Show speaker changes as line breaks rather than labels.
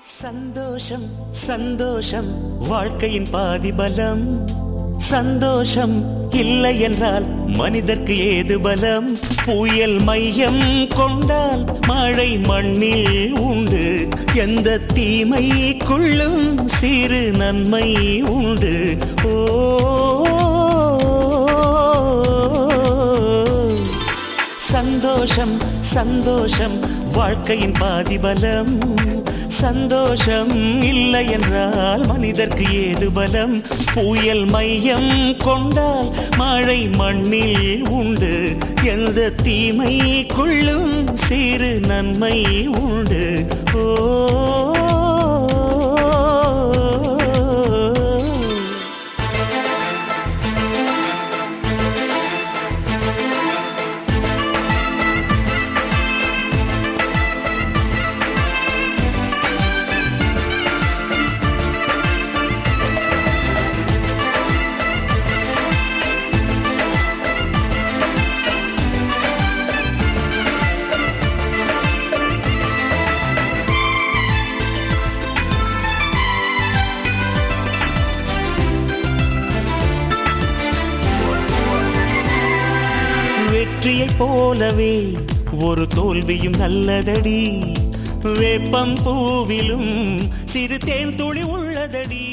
சந்தோஷம் சந்தோஷம் வாழ்க்கையின் பாதி பலம். சந்தோஷம் இல்லை என்றால் மனிதர்க்கு ஏது பலம்? புயல் மையம் கொண்டால் மழை மண்ணில் உண்டு. எந்த தீமைக்குள்ளும் சிறு நன்மை உண்டு. ஓ சந்தோஷம் சந்தோஷம் வாழ்க்கையின் பாதி பலம். சந்தோஷம் இல்லை என்றால் மனிதர்க்கு ஏது பலம்? புயல் மையம் கொண்டால் மழை மண்ணில் உண்டு. எந்த தீமைக்குள்ளும் சிறு நன்மை உண்டு. ஓ வெற்றியை போலவே ஒரு தோல்வியும் நல்லதடி. வேப்பம் பூவிலும் சிறு தேன் துளி உள்ளதடி.